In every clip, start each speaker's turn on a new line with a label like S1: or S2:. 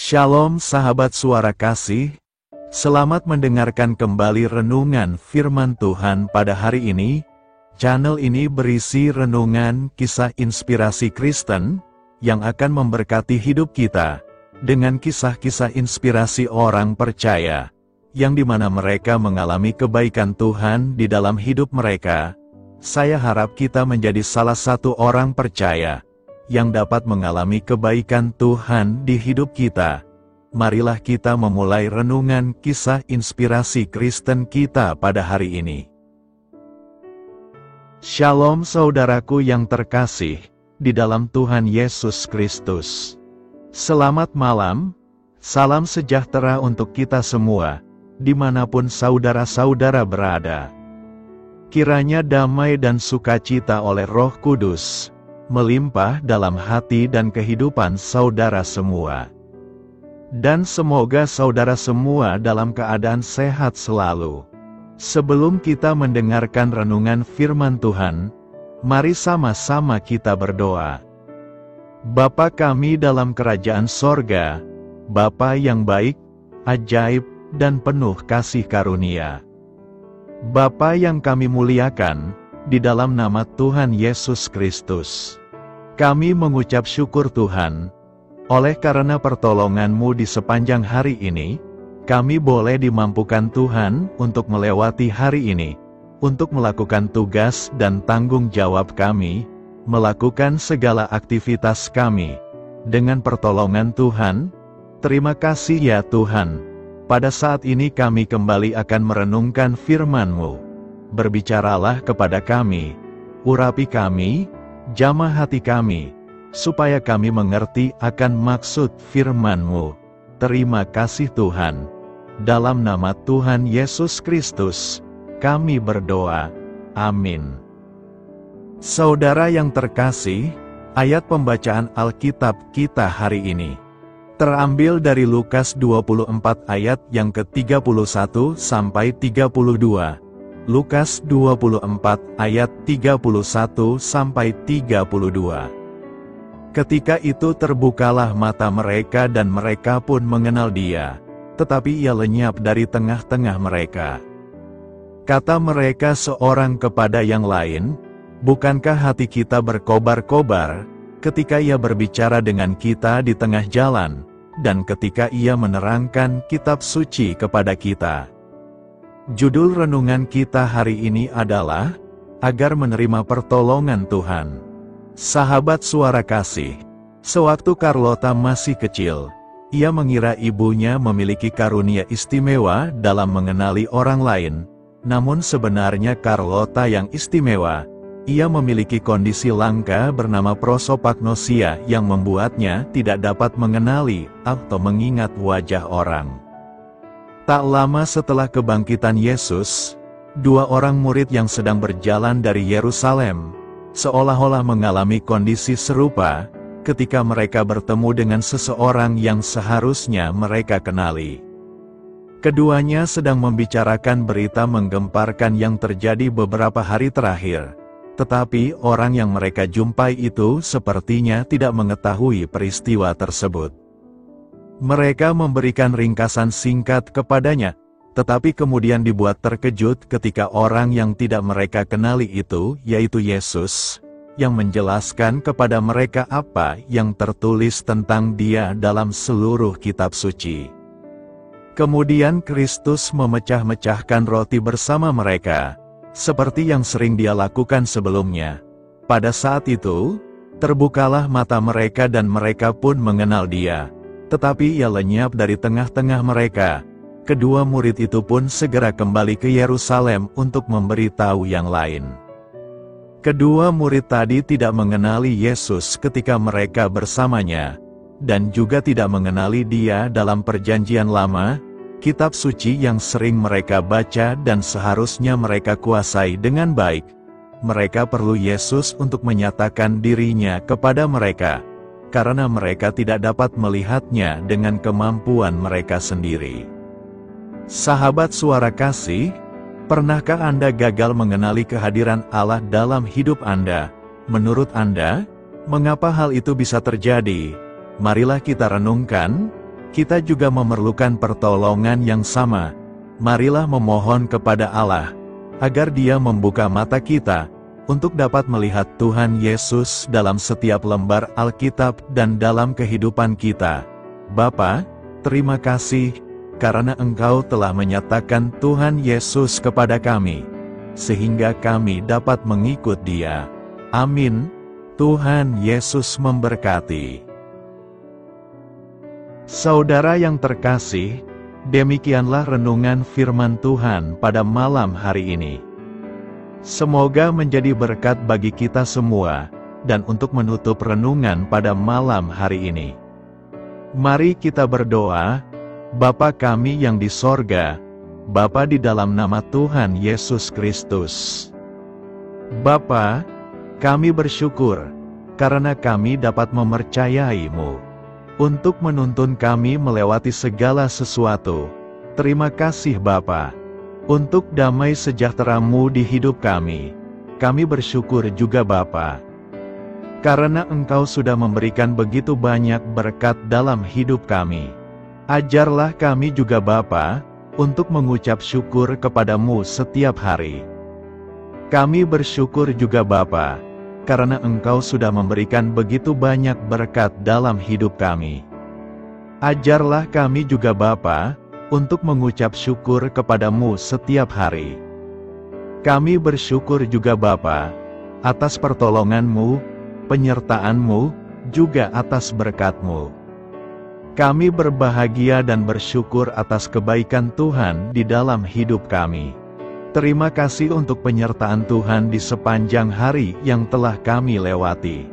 S1: Shalom sahabat suara kasih, selamat mendengarkan kembali renungan firman Tuhan pada hari ini. Channel ini berisi renungan kisah inspirasi Kristen, yang akan memberkati hidup kita, dengan kisah-kisah inspirasi orang percaya, yang dimana mereka mengalami kebaikan Tuhan di dalam hidup mereka. Saya harap kita menjadi salah satu orang percaya, yang dapat mengalami kebaikan Tuhan di hidup kita. Marilah kita memulai renungan kisah inspirasi Kristen kita pada hari ini. Shalom saudaraku yang terkasih, di dalam Tuhan Yesus Kristus. Selamat malam, salam sejahtera untuk kita semua, dimanapun saudara-saudara berada. Kiranya damai dan sukacita oleh Roh Kudus melimpah dalam hati dan kehidupan saudara semua. Dan semoga saudara semua dalam keadaan sehat selalu. Sebelum kita mendengarkan renungan firman Tuhan, mari sama-sama kita berdoa. Bapa kami dalam kerajaan sorga, Bapa yang baik, ajaib, dan penuh kasih karunia. Bapa yang kami muliakan, di dalam nama Tuhan Yesus Kristus, kami mengucap syukur Tuhan, oleh karena pertolongan-Mu di sepanjang hari ini, kami boleh dimampukan Tuhan untuk melewati hari ini, untuk melakukan tugas dan tanggung jawab kami, melakukan segala aktivitas kami. Dengan pertolongan Tuhan, terima kasih ya Tuhan. Pada saat ini kami kembali akan merenungkan firman-Mu. Berbicaralah kepada kami, urapi kami, jamah hati kami, supaya kami mengerti akan maksud firman-Mu. Terima kasih Tuhan. Dalam nama Tuhan Yesus Kristus, kami berdoa. Amin. Saudara yang terkasih, ayat pembacaan Alkitab kita hari ini terambil dari Lukas 24 ayat yang ke-31 sampai 32. Lukas 24 ayat 31 sampai 32. Ketika itu terbukalah mata mereka dan mereka pun mengenal Dia, tetapi Ia lenyap dari tengah-tengah mereka. Kata mereka seorang kepada yang lain, "Bukankah hati kita berkobar-kobar ketika Ia berbicara dengan kita di tengah jalan, dan ketika Ia menerangkan kitab suci kepada kita?" Judul renungan kita hari ini adalah, agar menerima pertolongan Tuhan. Sahabat suara kasih, sewaktu Carlota masih kecil, ia mengira ibunya memiliki karunia istimewa dalam mengenali orang lain, namun sebenarnya Carlota yang istimewa. Ia memiliki kondisi langka bernama prosopagnosia yang membuatnya tidak dapat mengenali atau mengingat wajah orang. Tak lama setelah kebangkitan Yesus, dua orang murid yang sedang berjalan dari Yerusalem, seolah-olah mengalami kondisi serupa, ketika mereka bertemu dengan seseorang yang seharusnya mereka kenali. Keduanya sedang membicarakan berita menggemparkan yang terjadi beberapa hari terakhir, tetapi orang yang mereka jumpai itu sepertinya tidak mengetahui peristiwa tersebut. Mereka memberikan ringkasan singkat kepadanya, tetapi kemudian dibuat terkejut ketika orang yang tidak mereka kenali itu, yaitu Yesus, yang menjelaskan kepada mereka apa yang tertulis tentang Dia dalam seluruh kitab suci. Kemudian Kristus memecah-mecahkan roti bersama mereka, seperti yang sering Dia lakukan sebelumnya. Pada saat itu, terbukalah mata mereka dan mereka pun mengenal Dia. Tetapi Ia lenyap dari tengah-tengah mereka. Kedua murid itu pun segera kembali ke Yerusalem untuk memberitahu yang lain. Kedua murid tadi tidak mengenali Yesus ketika mereka bersamanya, dan juga tidak mengenali Dia dalam Perjanjian Lama, kitab suci yang sering mereka baca dan seharusnya mereka kuasai dengan baik. Mereka perlu Yesus untuk menyatakan dirinya kepada mereka, karena mereka tidak dapat melihatnya dengan kemampuan mereka sendiri. Sahabat suara kasih, pernahkah Anda gagal mengenali kehadiran Allah dalam hidup Anda? Menurut Anda, mengapa hal itu bisa terjadi? Marilah kita renungkan Kita juga memerlukan pertolongan yang sama. Marilah memohon kepada Allah, agar Dia membuka mata kita, untuk dapat melihat Tuhan Yesus dalam setiap lembar Alkitab dan dalam kehidupan kita. Bapa, terima kasih, karena Engkau telah menyatakan Tuhan Yesus kepada kami, sehingga kami dapat mengikut Dia. Amin. Tuhan Yesus memberkati. Saudara yang terkasih, demikianlah renungan firman Tuhan pada malam hari ini. Semoga menjadi berkat bagi kita semua, dan untuk menutup renungan pada malam hari ini, mari kita berdoa. Bapa kami yang di sorga, Bapa di dalam nama Tuhan Yesus Kristus. Bapa, kami bersyukur, karena kami dapat mempercayai-Mu untuk menuntun kami melewati segala sesuatu. Terima kasih Bapa, untuk damai sejahtera-Mu di hidup kami. Kami bersyukur juga Bapa, karena Engkau sudah memberikan begitu banyak berkat dalam hidup kami. Ajarlah kami juga Bapa, untuk mengucap syukur kepada-Mu setiap hari. Kami bersyukur juga Bapa, karena Engkau sudah memberikan begitu banyak berkat dalam hidup kami. Ajarlah kami juga Bapa, untuk mengucap syukur kepada-Mu setiap hari. Kami bersyukur juga Bapa, atas pertolongan-Mu, penyertaan-Mu, juga atas berkat-Mu. Kami berbahagia dan bersyukur atas kebaikan Tuhan di dalam hidup kami. Terima kasih untuk penyertaan Tuhan di sepanjang hari yang telah kami lewati.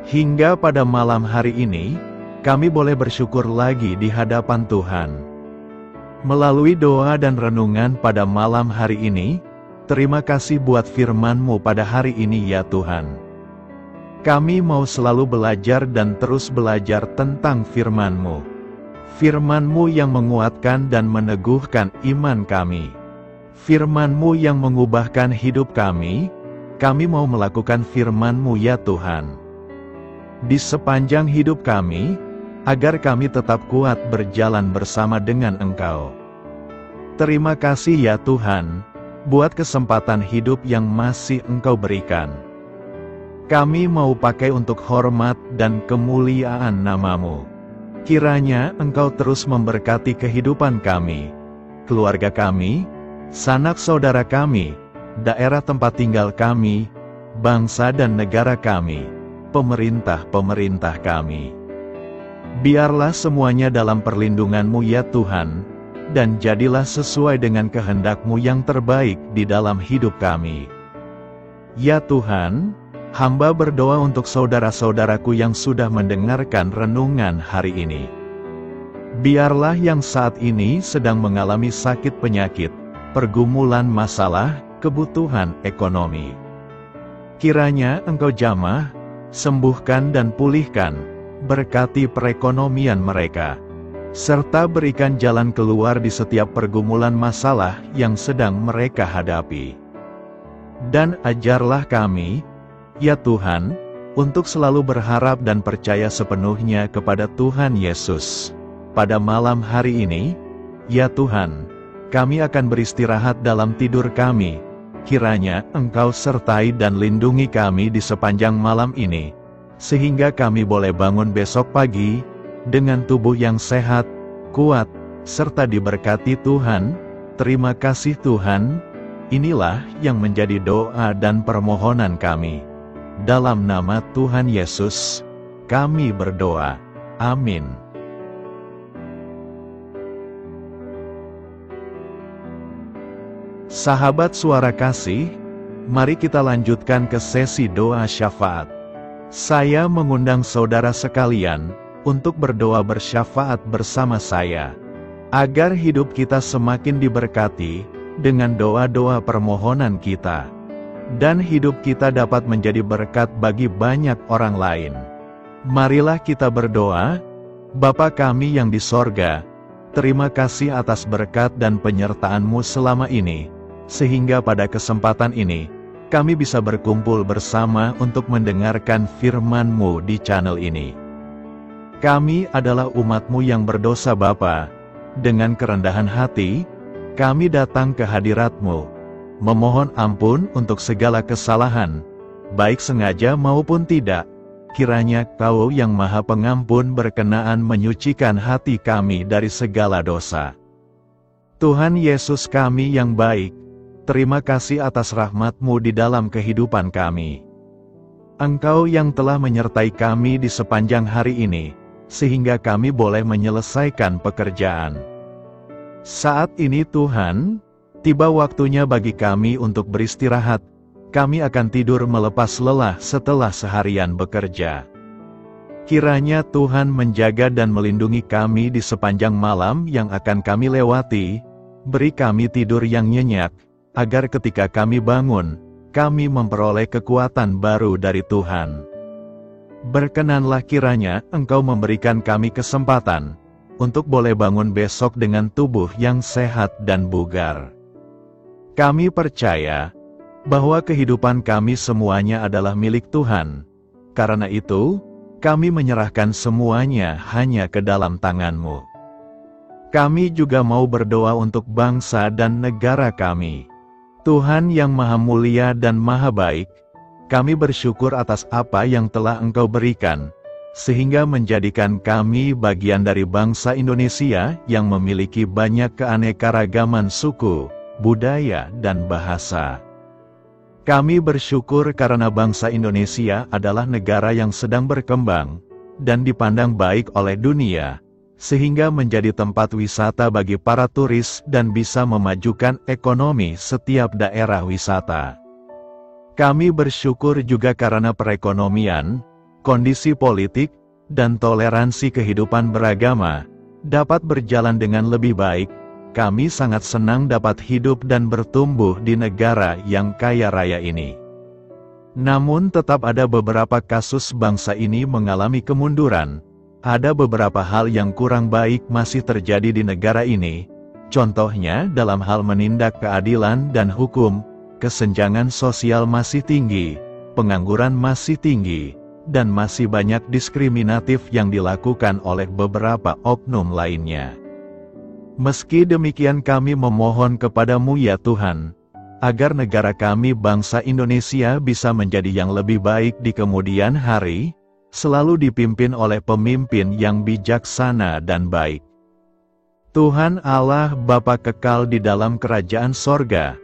S1: Hingga pada malam hari ini, kami boleh bersyukur lagi di hadapan Tuhan. Melalui doa dan renungan pada malam hari ini, terima kasih buat firman-Mu pada hari ini ya Tuhan. Kami mau selalu belajar dan terus belajar tentang firman-Mu. Firman-Mu yang menguatkan dan meneguhkan iman kami. Firman-Mu yang mengubahkan hidup kami mau melakukan firman-Mu ya Tuhan. Di sepanjang hidup kami, agar kami tetap kuat berjalan bersama dengan Engkau. Terima kasih ya Tuhan, buat kesempatan hidup yang masih Engkau berikan. Kami mau pakai untuk hormat dan kemuliaan nama-Mu. Kiranya Engkau terus memberkati kehidupan kami, keluarga kami, sanak saudara kami, daerah tempat tinggal kami, bangsa dan negara kami, pemerintah-pemerintah kami. Biarlah semuanya dalam perlindungan-Mu ya Tuhan, dan jadilah sesuai dengan kehendak-Mu yang terbaik di dalam hidup kami. Ya Tuhan, hamba berdoa untuk saudara-saudaraku yang sudah mendengarkan renungan hari ini. Biarlah yang saat ini sedang mengalami sakit penyakit, pergumulan masalah, kebutuhan ekonomi, kiranya Engkau jamah, sembuhkan dan pulihkan, berkati perekonomian mereka, serta berikan jalan keluar di setiap pergumulan masalah yang sedang mereka hadapi. Dan ajarlah kami, ya Tuhan, untuk selalu berharap dan percaya sepenuhnya kepada Tuhan Yesus. Pada malam hari ini, ya Tuhan, kami akan beristirahat dalam tidur kami. Kiranya Engkau sertai dan lindungi kami di sepanjang malam ini, sehingga kami boleh bangun besok pagi dengan tubuh yang sehat, kuat, serta diberkati Tuhan. Terima kasih Tuhan. Inilah yang menjadi doa dan permohonan kami. Dalam nama Tuhan Yesus, kami berdoa. Amin. Sahabat Suara Kasih, mari kita lanjutkan ke sesi doa syafaat. Saya mengundang saudara sekalian untuk berdoa bersyafaat bersama saya, agar hidup kita semakin diberkati dengan doa-doa permohonan kita, dan hidup kita dapat menjadi berkat bagi banyak orang lain. Marilah kita berdoa. Bapa kami yang di sorga, terima kasih atas berkat dan penyertaan-Mu selama ini, sehingga pada kesempatan ini, kami bisa berkumpul bersama untuk mendengarkan firman-Mu di channel ini. Kami adalah umat-Mu yang berdosa Bapa. Dengan kerendahan hati, kami datang ke hadirat-Mu, memohon ampun untuk segala kesalahan, baik sengaja maupun tidak. Kiranya Kau yang Maha Pengampun berkenaan menyucikan hati kami dari segala dosa. Tuhan Yesus kami yang baik, terima kasih atas rahmat-Mu di dalam kehidupan kami. Engkau yang telah menyertai kami di sepanjang hari ini, sehingga kami boleh menyelesaikan pekerjaan. Saat ini Tuhan, tiba waktunya bagi kami untuk beristirahat. Kami akan tidur melepas lelah setelah seharian bekerja. Kiranya Tuhan menjaga dan melindungi kami di sepanjang malam yang akan kami lewati. Beri kami tidur yang nyenyak, agar ketika kami bangun, kami memperoleh kekuatan baru dari Tuhan. Berkenanlah kiranya Engkau memberikan kami kesempatan untuk boleh bangun besok dengan tubuh yang sehat dan bugar. Kami percaya bahwa kehidupan kami semuanya adalah milik Tuhan. Karena itu, kami menyerahkan semuanya hanya ke dalam tangan-Mu. Kami juga mau berdoa untuk bangsa dan negara kami. Tuhan yang Maha Mulia dan Maha Baik, kami bersyukur atas apa yang telah Engkau berikan, sehingga menjadikan kami bagian dari bangsa Indonesia yang memiliki banyak keanekaragaman suku, budaya, dan bahasa. Kami bersyukur karena bangsa Indonesia adalah negara yang sedang berkembang, dan dipandang baik oleh dunia, sehingga menjadi tempat wisata bagi para turis dan bisa memajukan ekonomi setiap daerah wisata. Kami bersyukur juga karena perekonomian, kondisi politik, dan toleransi kehidupan beragama dapat berjalan dengan lebih baik. Kami sangat senang dapat hidup dan bertumbuh di negara yang kaya raya ini. Namun tetap ada beberapa kasus bangsa ini mengalami kemunduran. Ada beberapa hal yang kurang baik masih terjadi di negara ini. Contohnya dalam hal menindak keadilan dan hukum, kesenjangan sosial masih tinggi, pengangguran masih tinggi, dan masih banyak diskriminatif yang dilakukan oleh beberapa oknum lainnya. Meski demikian kami memohon kepada-Mu ya Tuhan, agar negara kami bangsa Indonesia bisa menjadi yang lebih baik di kemudian hari, selalu dipimpin oleh pemimpin yang bijaksana dan baik. Tuhan Allah Bapa kekal di dalam kerajaan sorga,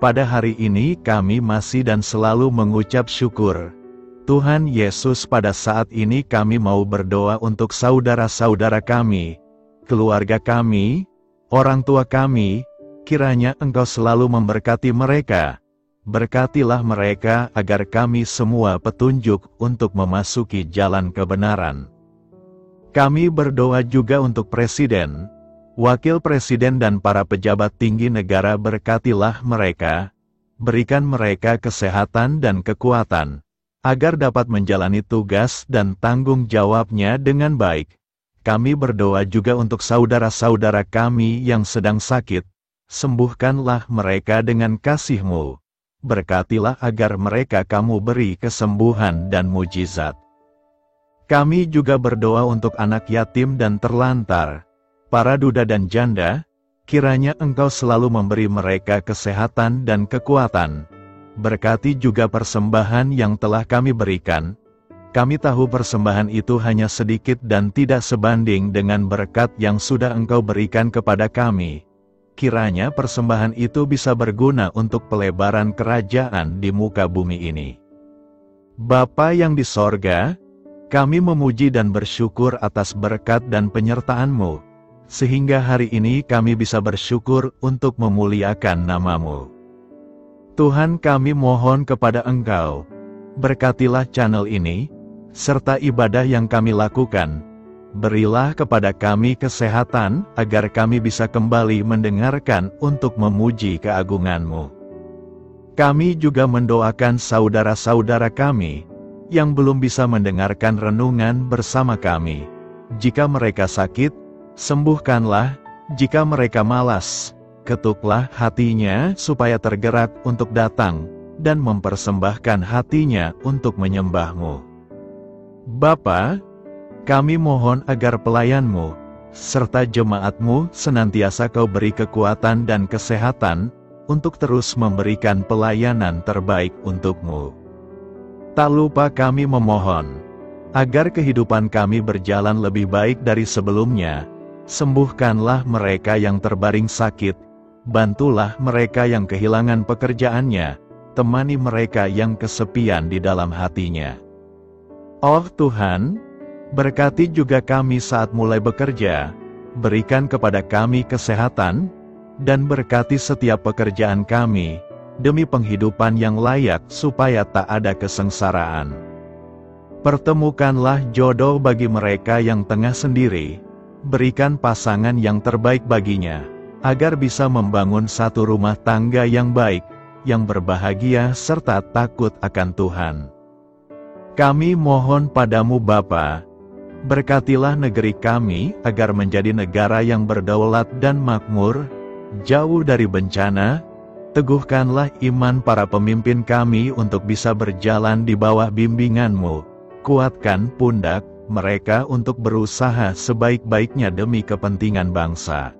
S1: pada hari ini kami masih dan selalu mengucap syukur. Tuhan Yesus, pada saat ini kami mau berdoa untuk saudara-saudara kami, keluarga kami, orang tua kami. Kiranya Engkau selalu memberkati mereka. Berkatilah mereka agar kami semua petunjuk untuk memasuki jalan kebenaran. Kami berdoa juga untuk Presiden, Wakil Presiden dan para pejabat tinggi negara. Berkatilah mereka, berikan mereka kesehatan dan kekuatan, agar dapat menjalani tugas dan tanggung jawabnya dengan baik. Kami berdoa juga untuk saudara-saudara kami yang sedang sakit. Sembuhkanlah mereka dengan kasih-Mu. Berkatilah agar mereka Kamu beri kesembuhan dan mujizat. Kami juga berdoa untuk anak yatim dan terlantar, para duda dan janda. Kiranya Engkau selalu memberi mereka kesehatan dan kekuatan. Berkati juga persembahan yang telah kami berikan. Kami tahu persembahan itu hanya sedikit dan tidak sebanding dengan berkat yang sudah Engkau berikan kepada kami. Kiranya persembahan itu bisa berguna untuk pelebaran kerajaan di muka bumi ini. Bapa yang di sorga, kami memuji dan bersyukur atas berkat dan penyertaan-Mu, sehingga hari ini kami bisa bersyukur untuk memuliakan nama-Mu. Tuhan, kami mohon kepada Engkau, berkatilah channel ini, serta ibadah yang kami lakukan. Berilah kepada kami kesehatan, agar kami bisa kembali mendengarkan untuk memuji keagungan-Mu. Kami juga mendoakan saudara-saudara kami, yang belum bisa mendengarkan renungan bersama kami. Jika mereka sakit, sembuhkanlah. Jika mereka malas, ketuklah hatinya supaya tergerak untuk datang, dan mempersembahkan hatinya untuk menyembah-Mu. Bapa, Kami mohon agar pelayan-Mu, serta jemaat-Mu senantiasa Kau beri kekuatan dan kesehatan, untuk terus memberikan pelayanan terbaik untuk-Mu. Tak lupa kami memohon, agar kehidupan kami berjalan lebih baik dari sebelumnya. Sembuhkanlah mereka yang terbaring sakit, bantulah mereka yang kehilangan pekerjaannya, temani mereka yang kesepian di dalam hatinya. Oh Tuhan, berkati juga kami saat mulai bekerja, berikan kepada kami kesehatan, dan berkati setiap pekerjaan kami, demi penghidupan yang layak supaya tak ada kesengsaraan. Pertemukanlah jodoh bagi mereka yang tengah sendiri, berikan pasangan yang terbaik baginya, agar bisa membangun satu rumah tangga yang baik, yang berbahagia serta takut akan Tuhan. Kami mohon padamu Bapa, berkatilah negeri kami agar menjadi negara yang berdaulat dan makmur, jauh dari bencana. Teguhkanlah iman para pemimpin kami untuk bisa berjalan di bawah bimbingan-Mu. Kuatkan pundak mereka untuk berusaha sebaik-baiknya demi kepentingan bangsa.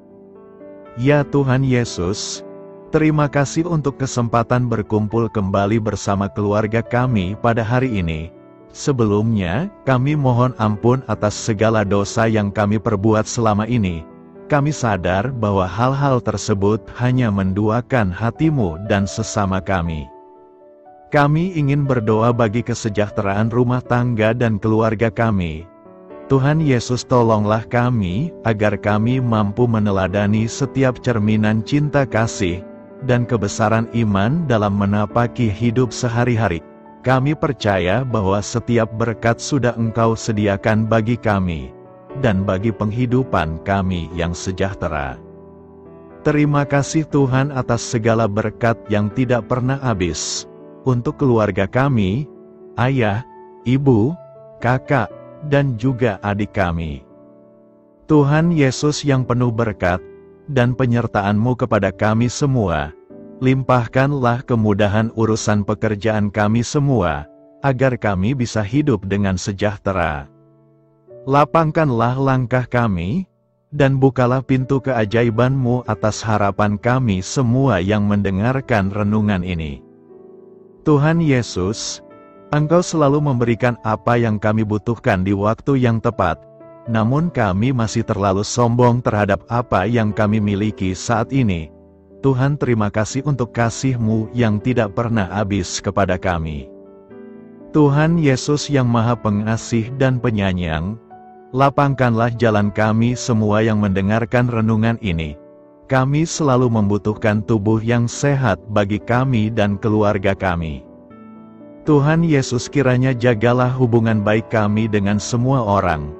S1: Ya Tuhan Yesus, terima kasih untuk kesempatan berkumpul kembali bersama keluarga kami pada hari ini. Sebelumnya, kami mohon ampun atas segala dosa yang kami perbuat selama ini. Kami sadar bahwa hal-hal tersebut hanya menduakan hati-Mu dan sesama kami. Kami ingin berdoa bagi kesejahteraan rumah tangga dan keluarga kami. Tuhan Yesus, tolonglah kami, agar kami mampu meneladani setiap cerminan cinta kasih, dan kebesaran iman dalam menapaki hidup sehari-hari. Kami percaya bahwa setiap berkat sudah Engkau sediakan bagi kami, dan bagi penghidupan kami yang sejahtera. Terima kasih Tuhan atas segala berkat yang tidak pernah habis. Untuk keluarga kami, ayah, ibu, kakak, dan juga adik kami. Tuhan Yesus yang penuh berkat, dan penyertaan-Mu kepada kami semua, limpahkanlah kemudahan urusan pekerjaan kami semua, agar kami bisa hidup dengan sejahtera. Lapangkanlah langkah kami, dan bukalah pintu keajaiban-Mu atas harapan kami semua yang mendengarkan renungan ini. Tuhan Yesus, Engkau selalu memberikan apa yang kami butuhkan di waktu yang tepat, namun kami masih terlalu sombong terhadap apa yang kami miliki saat ini. Tuhan, terima kasih untuk kasih-Mu yang tidak pernah habis kepada kami. Tuhan Yesus yang Maha Pengasih dan Penyayang, lapangkanlah jalan kami semua yang mendengarkan renungan ini. Kami selalu membutuhkan tubuh yang sehat bagi kami dan keluarga kami. Tuhan Yesus, kiranya jagalah hubungan baik kami dengan semua orang,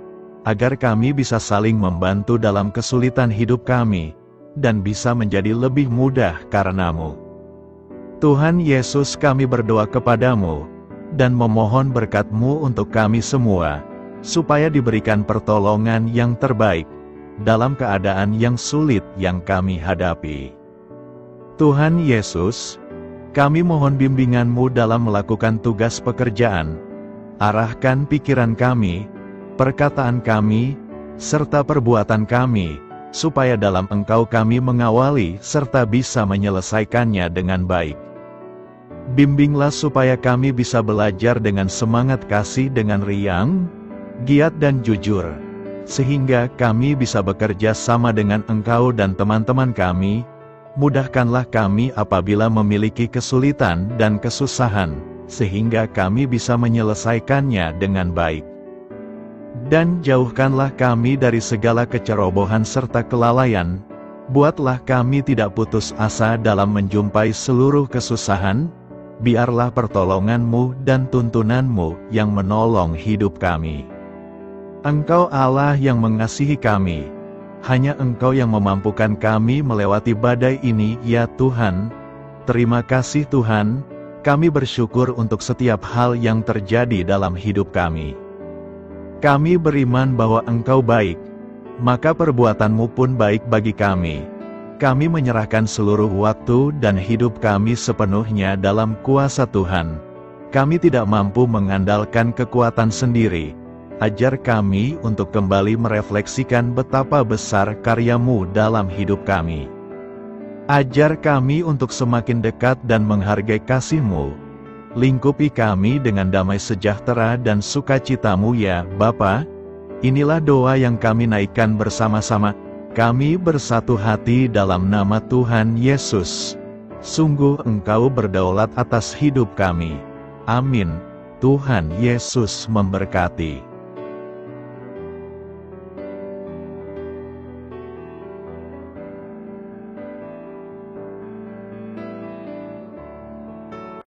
S1: agar kami bisa saling membantu dalam kesulitan hidup kami, dan bisa menjadi lebih mudah karena-Mu. Tuhan Yesus, kami berdoa kepadamu, dan memohon berkat-Mu untuk kami semua, supaya diberikan pertolongan yang terbaik, dalam keadaan yang sulit yang kami hadapi. Tuhan Yesus, kami mohon bimbingan-Mu dalam melakukan tugas pekerjaan. Arahkan pikiran kami, perkataan kami, serta perbuatan kami, supaya dalam Engkau kami mengawali serta bisa menyelesaikannya dengan baik. Bimbinglah supaya kami bisa belajar dengan semangat kasih dengan riang, giat dan jujur, sehingga kami bisa bekerja sama dengan Engkau dan teman-teman kami. Mudahkanlah kami apabila memiliki kesulitan dan kesusahan, sehingga kami bisa menyelesaikannya dengan baik. Dan jauhkanlah kami dari segala kecerobohan serta kelalaian. Buatlah kami tidak putus asa dalam menjumpai seluruh kesusahan. Biarlah pertolongan-Mu dan tuntunan-Mu yang menolong hidup kami. Engkau Allah yang mengasihi kami. Hanya Engkau yang memampukan kami melewati badai ini, ya Tuhan. Terima kasih Tuhan, kami bersyukur untuk setiap hal yang terjadi dalam hidup kami. Kami beriman bahwa Engkau baik, maka perbuatan-Mu pun baik bagi kami. Kami menyerahkan seluruh waktu dan hidup kami sepenuhnya dalam kuasa Tuhan. Kami tidak mampu mengandalkan kekuatan sendiri, Ajar kami untuk kembali merefleksikan betapa besar karya-Mu dalam hidup kami. Ajar kami untuk semakin dekat dan menghargai kasih-Mu. Lingkupi kami dengan damai sejahtera dan sukacita-Mu ya Bapa. Inilah doa yang kami naikkan bersama-sama. Kami bersatu hati dalam nama Tuhan Yesus. Sungguh Engkau berdaulat atas hidup kami. Amin. Tuhan Yesus memberkati.